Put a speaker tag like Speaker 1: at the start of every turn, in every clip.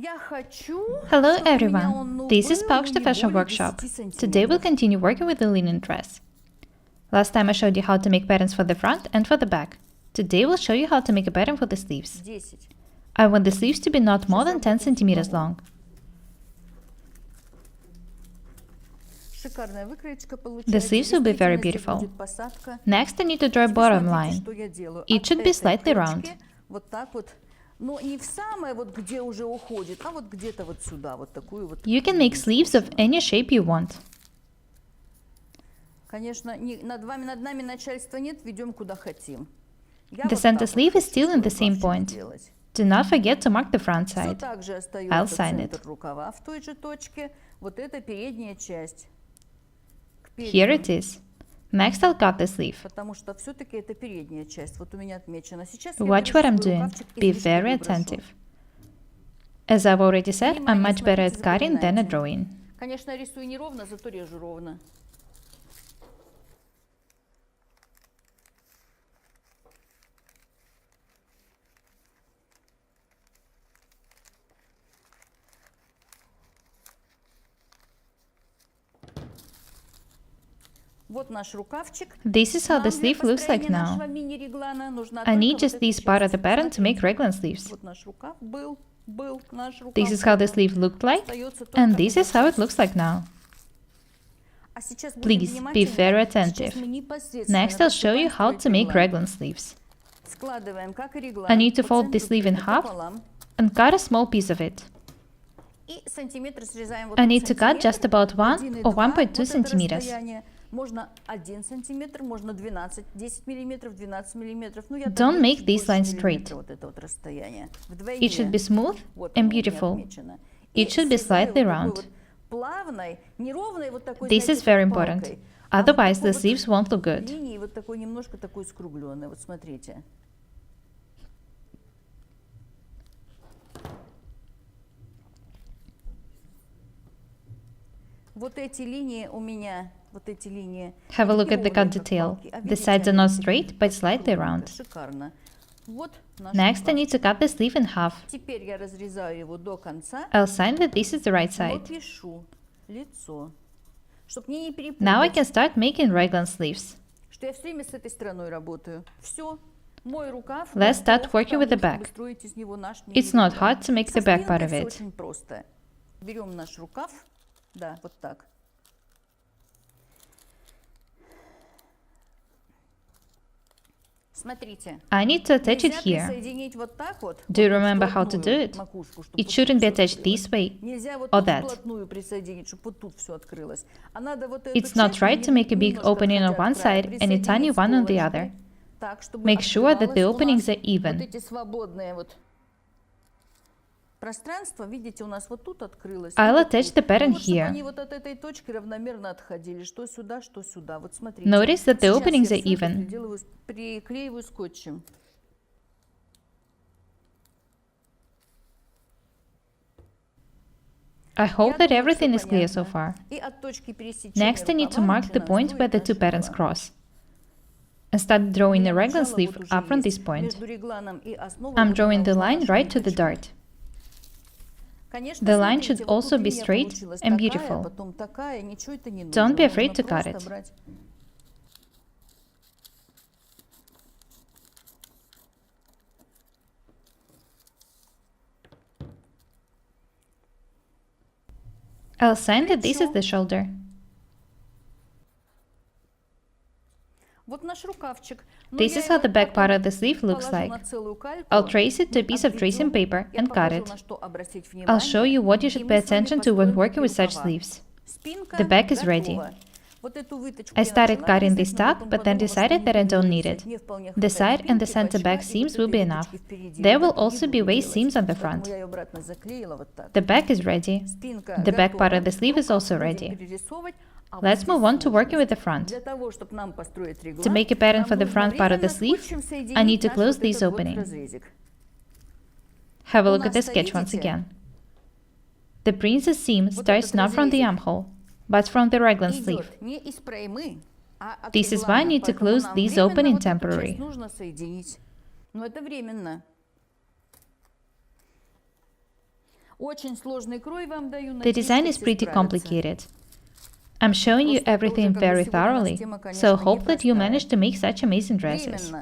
Speaker 1: Hello everyone, this is Pauk's Fashion Workshop. Today we'll continue working with the linen dress. Last time I showed you how to make patterns for the front and for the back. Today we'll show you how to make a pattern for the sleeves. I want the sleeves to be not more than 10 centimeters long. The sleeves will be very beautiful. Next I need to draw a bottom line. It should be slightly round. You can make sleeves of any shape you want. The center sleeve is still in the same point. Do not forget to mark the front side. I'll sign it. Here it is. Next I'll cut the sleeve. Watch what I'm doing. Be very attentive. As I've already said, I'm much better at cutting than at drawing. This is how the sleeve looks like now. I need just this part of the pattern to make raglan sleeves. This is how the sleeve looked like, and this is how it looks like now. Please be very attentive. Next I'll show you how to make raglan sleeves. I need to fold the sleeve in half and cut a small piece of it. I need to cut just about 1 or 1.2 centimeters. Don't make these lines straight. It should be smooth and beautiful. It should be slightly round. This is very important. Otherwise, the sleeves won't look good. Have a look at the cut detail. The sides are not straight, but slightly round. Next, I need to cut the sleeve in half. I'll sign that this is the right side. Now I can start making raglan sleeves. Let's start working with the back. It's not hard to make the back part of it. I need to attach it here. Do you remember how to do it? It shouldn't be attached this way or that. It's not right to make a big opening on one side and a tiny one on the other. Make sure that the openings are even. I'll attach the pattern here. Notice that the openings are even. I hope that everything is clear so far. Next, I need to mark the point where the two patterns cross and start drawing a raglan sleeve up from this point. I'm drawing the line right to the dart. The line should also be straight and beautiful. Don't be afraid to cut it. I'll sign that this is the shoulder. This is how the back part of the sleeve looks like. I'll trace it to a piece of tracing paper and cut it. I'll show you what you should pay attention to when working with such sleeves. The back is ready. I started cutting this top, but then decided that I don't need it. The side and the center back seams will be enough. There will also be waist seams on the front. The back is ready. The back part of the sleeve is also ready. Let's move on to working with the front. To make a pattern for the front part of the sleeve, I need to close this opening. Have a look at the sketch once again. The princess seam starts not from the armhole, but from the raglan sleeve. This is why I need to close this opening temporarily. The design is pretty complicated. I'm showing you everything very thoroughly, so hope that you manage to make such amazing dresses.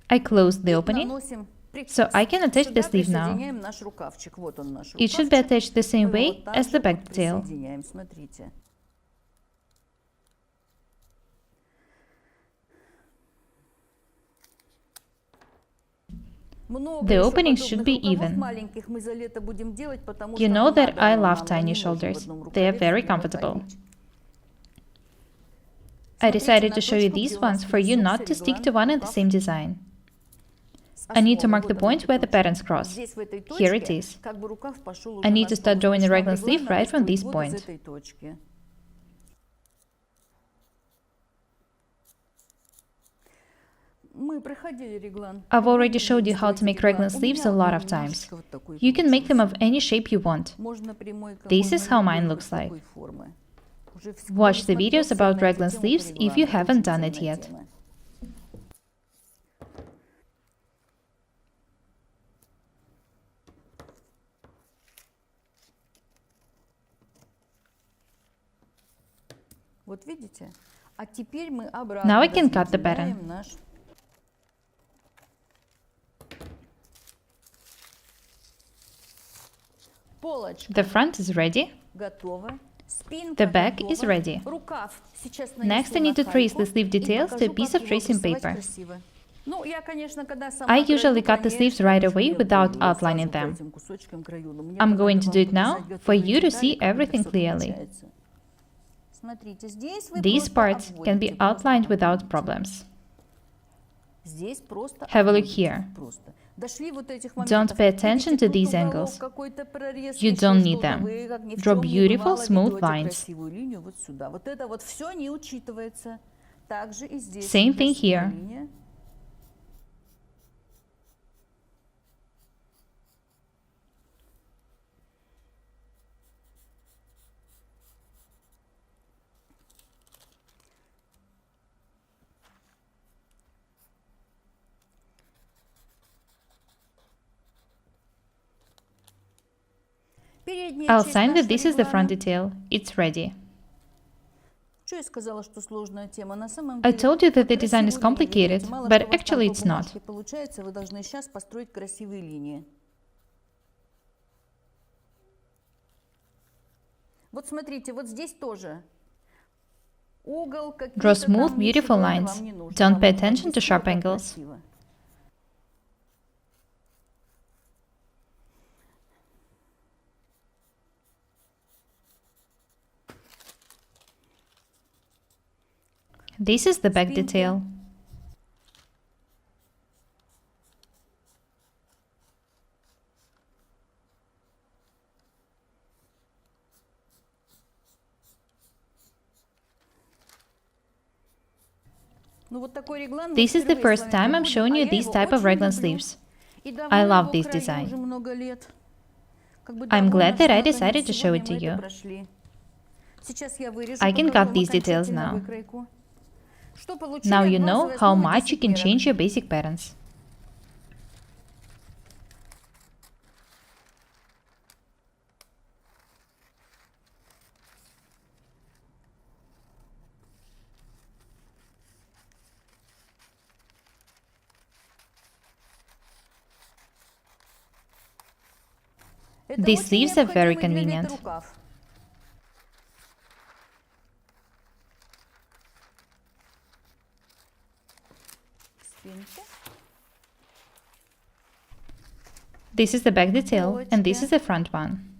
Speaker 1: I closed the opening, so I can attach the sleeve now. It should be attached the same way as the back detail. The openings should be even. You know that I love tiny shoulders. They are very comfortable. I decided to show you these ones for you not to stick to one and the same design. I need to mark the point where the patterns cross. Here it is. I need to start drawing a raglan sleeve right from this point. I've already showed you how to make raglan sleeves a lot of times. You can make them of any shape you want. This is how mine looks like. Watch the videos about raglan sleeves if you haven't done it yet. Now I can cut the pattern. The front is ready. The back is ready. Next I need to trace the sleeve details to a piece of tracing paper. I usually cut the sleeves right away without outlining them. I'm going to do it now for you to see everything clearly. These parts can be outlined without problems. Have a look here. Don't pay attention to these angles. You don't need them. Draw beautiful, smooth lines. Same thing here. I'll sign that this is the front detail. It's ready. I told you that the design is complicated, but actually it's not. Draw smooth, beautiful lines. Don't pay attention to sharp angles. This is the back detail. This is the first time I'm showing you this type of raglan sleeves. I love this design. I'm glad that I decided to show it to you. I can cut these details now. Now you know how much you can change your basic patterns. These sleeves are very convenient. This is the back detail, and this is the front one.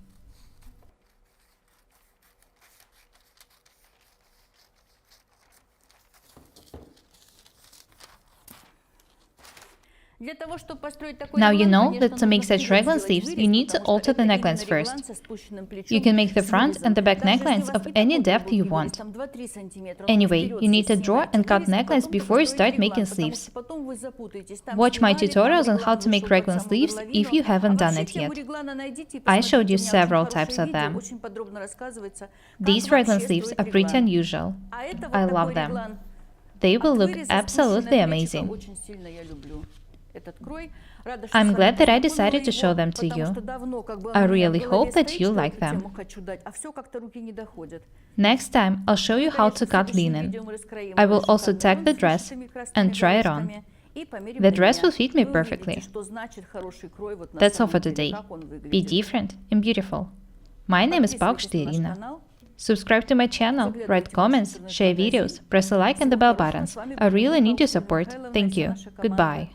Speaker 1: Now you know that to make such raglan sleeves, you need to alter the necklines first. You can make the front and the back necklines of any depth you want. Anyway, you need to draw and cut necklines before you start making sleeves. Watch my tutorials on how to make raglan sleeves if you haven't done it yet. I showed you several types of them. These raglan sleeves are pretty unusual. I love them. They will look absolutely amazing. I'm glad that I decided to show them to you. I really hope that you like them. Next time, I'll show you how to cut linen. I will also tack the dress and try it on. The dress will fit me perfectly. That's all for today. Be different and beautiful. My name is Paukštė Irina. Subscribe to my channel, write comments, share videos, press a like and the bell buttons. I really need your support. Thank you. Goodbye.